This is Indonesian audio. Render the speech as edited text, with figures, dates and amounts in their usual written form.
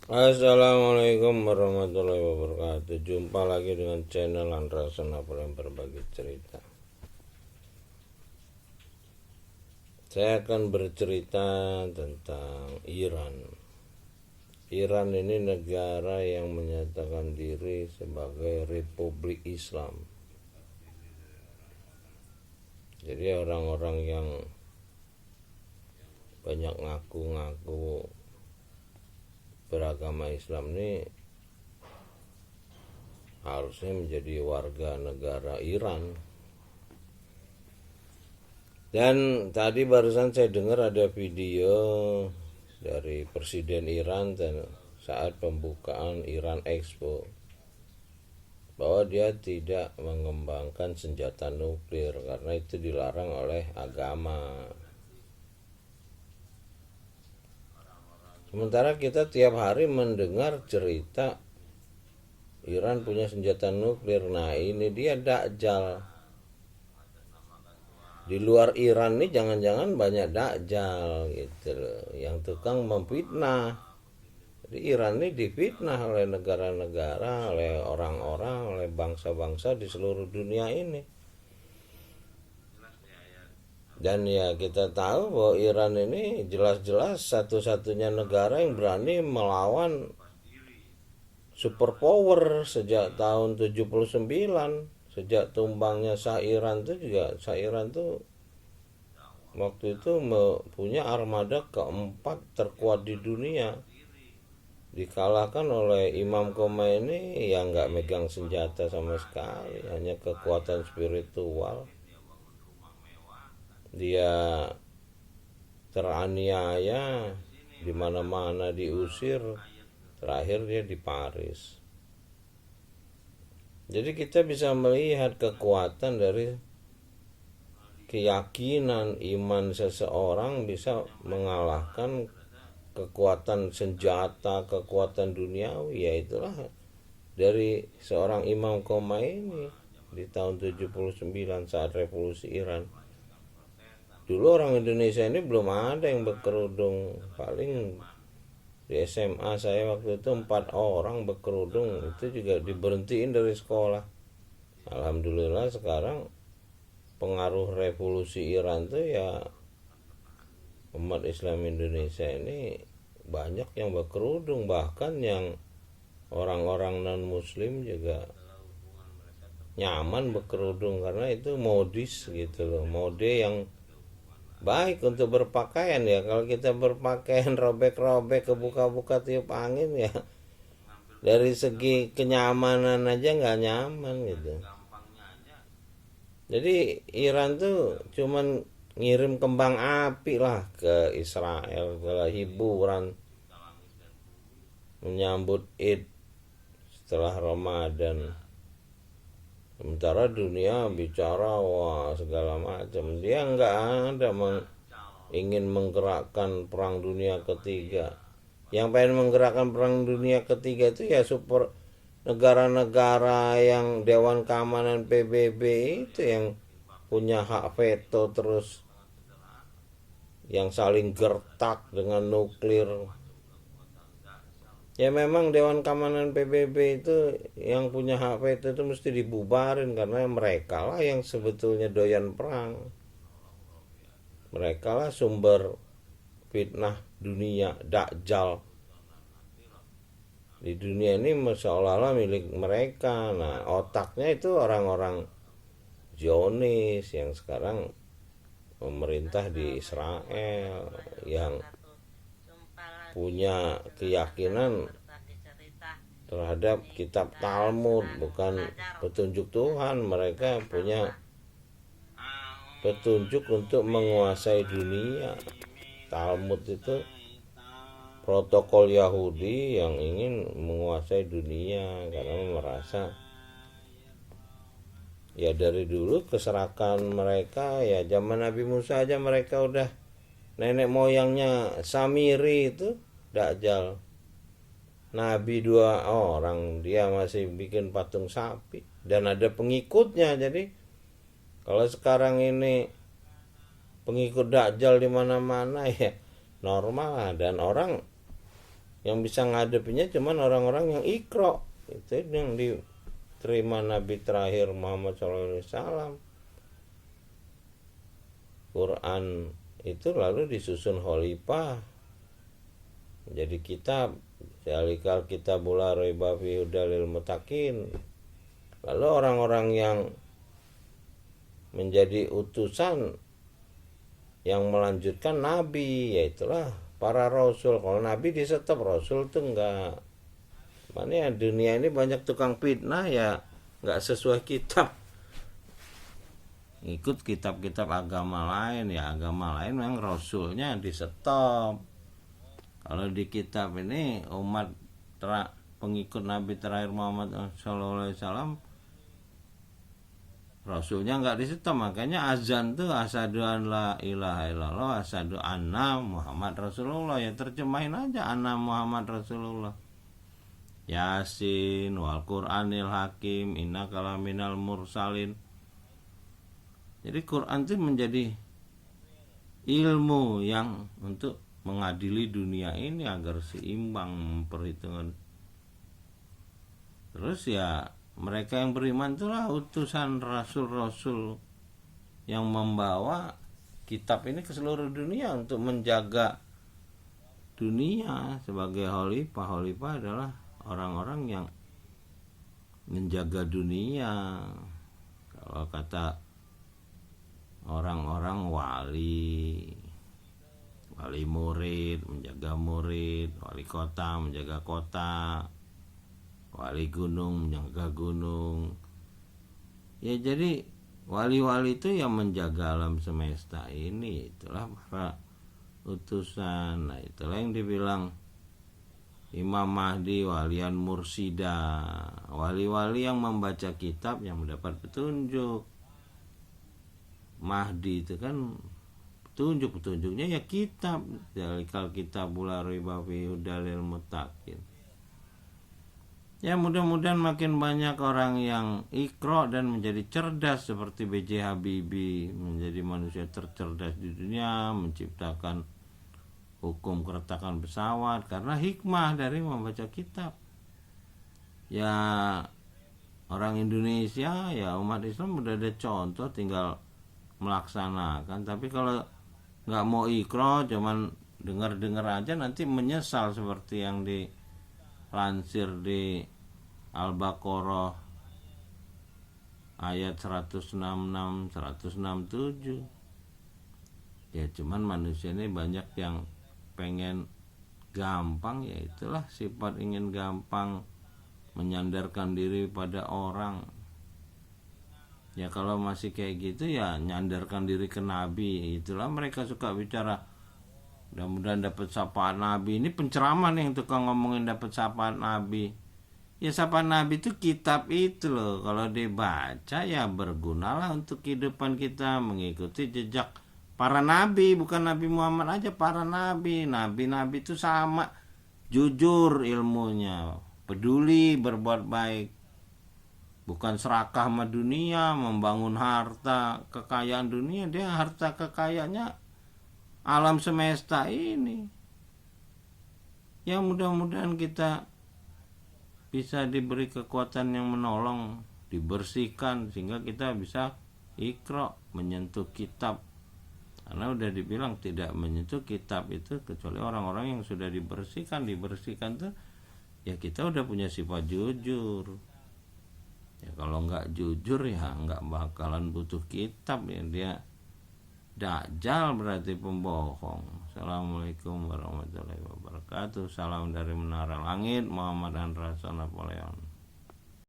Assalamualaikum warahmatullahi wabarakatuh. Jumpa lagi dengan channel Andrason yang berbagi cerita. Saya akan bercerita tentang Iran. Iran ini negara yang menyatakan diri sebagai Republik Islam. Jadi orang-orang yang banyak ngaku-ngaku beragama Islam ini harusnya menjadi warga negara Iran. Dan tadi barusan saya dengar ada video dari Presiden Iran saat pembukaan Iran Expo bahwa dia tidak mengembangkan senjata nuklir karena itu dilarang oleh agama. Sementara kita tiap hari mendengar cerita Iran punya senjata nuklir. Nah, ini dia Dajjal. Di luar Iran nih jangan-jangan banyak Dajjal gitu loh, yang tukang memfitnah. Jadi Iran ini difitnah oleh negara-negara, oleh orang-orang, oleh bangsa-bangsa di seluruh dunia ini. Dan ya kita tahu bahwa Iran ini jelas-jelas satu-satunya negara yang berani melawan superpower sejak tahun 79. Sejak tumbangnya Shah Iran tuh juga, Shah Iran tuh waktu itu punya armada keempat terkuat di dunia, dikalahkan oleh Imam Khomeini yang nggak megang senjata sama sekali, hanya kekuatan spiritual. Dia teraniaya, di mana-mana diusir, terakhir dia di Paris. Jadi kita bisa melihat kekuatan dari keyakinan iman seseorang bisa mengalahkan kekuatan senjata, kekuatan duniawi. Ya itulah dari seorang Imam Khomeini di tahun 79 saat revolusi Iran. Dulu orang Indonesia ini belum ada yang berkerudung. Paling di SMA saya waktu itu 4 orang berkerudung, itu juga diberhentiin dari sekolah. Alhamdulillah sekarang pengaruh revolusi Iran tuh ya umat Islam Indonesia ini banyak yang berkerudung, bahkan yang orang-orang non muslim juga nyaman berkerudung karena itu modis gitu loh, mode yang baik untuk berpakaian. Ya kalau kita berpakaian robek-robek, kebuka-buka tiup angin, ya dari segi kenyamanan aja nggak nyaman gitu. Jadi Iran tuh cuman ngirim kembang api lah ke Israel, ke hiburan menyambut Id setelah Ramadan. Sementara dunia bicara wah segala macam. Dia nggak ada ingin menggerakkan perang dunia ketiga. Yang pengen menggerakkan perang dunia ketiga itu ya super negara-negara yang Dewan Keamanan PBB itu yang punya hak veto terus, yang saling gertak dengan nuklir. Ya memang Dewan Keamanan PBB itu yang punya hak veto itu mesti dibubarin karena mereka lah yang sebetulnya doyan perang. Mereka lah sumber fitnah dunia, Dajjal. Di dunia ini seolah-olah milik mereka. Nah, otaknya itu orang-orang Zionis yang sekarang pemerintah di Israel, yang punya keyakinan terhadap kitab Talmud, bukan petunjuk Tuhan. Mereka punya petunjuk untuk menguasai dunia. Talmud itu protokol Yahudi yang ingin menguasai dunia karena merasa ya dari dulu keserakan mereka, ya zaman Nabi Musa aja mereka udah nenek moyangnya Samiri itu Dajjal. Nabi 2 orang dia masih bikin patung sapi dan ada pengikutnya. Jadi kalau sekarang ini pengikut Dajjal di mana-mana ya normal, dan orang Yang bisa ngadepinya cuman orang-orang yang ikro. Itu yang diterima Nabi terakhir Muhammad SAW. Quran itu lalu disusun khalifah menjadi kitab. Zalikal kitabul la raiba fihi hudal lil muttaqin. Lalu orang-orang yang menjadi utusan yang melanjutkan Nabi, yaitulah para rasul. Kalau Nabi di stop, rasul tuh enggak. Mana ya, dunia ini banyak tukang fitnah ya, enggak sesuai kitab. Ikut kitab-kitab agama lain, ya agama lain memang rasulnya di stop. Kalau di kitab ini umat pengikut Nabi terakhir Muhammad SAW, rasulnya nggak di stop. Makanya azan tuh asyhadu an la ilaha illallah asyhadu anna Muhammad Rasulullah. Ya terjemahin aja anna Muhammad Rasulullah. Yasin wal Qur'anil Hakim innaka laminal mursalin. Jadi Quran itu menjadi ilmu yang untuk mengadili dunia ini agar seimbang memperhitungkan. Terus ya mereka yang beriman itulah utusan rasul-rasul yang membawa kitab ini ke seluruh dunia untuk menjaga dunia sebagai khalifah. Khalifah adalah orang-orang yang menjaga dunia. Kalau kata orang-orang wali murid menjaga murid, wali kota menjaga kota, wali gunung menjaga gunung. Ya jadi wali-wali itu yang menjaga alam semesta ini, itulah para utusan. Nah itulah yang dibilang Imam Mahdi walian mursida, wali-wali yang membaca kitab yang mendapat petunjuk. Mahdi itu kan petunjuknya ya kitab. Zalikal kitabul la raiba fihi hudal lil muttaqin. Ya mudah-mudahan makin banyak orang yang ikro dan menjadi cerdas seperti B.J. Habibie, menjadi manusia tercerdas di dunia, menciptakan hukum keretakan pesawat karena hikmah dari membaca kitab. Ya orang Indonesia, ya umat Islam udah ada contoh, tinggal melaksanakan. Tapi kalau nggak mau ikro, cuman dengar-dengar aja, nanti menyesal seperti yang dilansir di Al-Baqarah ayat 166 167. Ya cuman manusia ini banyak yang pengen gampang, ya itulah sifat ingin gampang, menyandarkan diri pada orang. Ya kalau masih kayak gitu ya nyandarkan diri ke Nabi. Itulah mereka suka bicara mudah-mudahan dapat sapaan Nabi. Ini penceramah nih yang tukang ngomongin dapat sapaan Nabi. Ya sapaan Nabi itu kitab itu loh. Kalau dibaca ya bergunalah untuk kehidupan kita, mengikuti jejak para nabi. Bukan Nabi Muhammad aja, para nabi. Nabi-nabi itu sama, jujur ilmunya, peduli berbuat baik. Bukan serakah sama dunia, membangun harta kekayaan dunia. Dia harta kekayaannya alam semesta ini. Ya mudah-mudahan kita bisa diberi kekuatan yang menolong, dibersihkan sehingga kita bisa ikro, menyentuh kitab. Karena udah dibilang tidak menyentuh kitab itu kecuali orang-orang yang sudah dibersihkan tuh ya kita udah punya sifat jujur. Ya kalau nggak jujur ya nggak bakalan butuh kitab, ya dia dajjal, berarti pembohong. Assalamualaikum warahmatullahi wabarakatuh. Salam dari Menara Langit, Muhammad Andra Napoleon.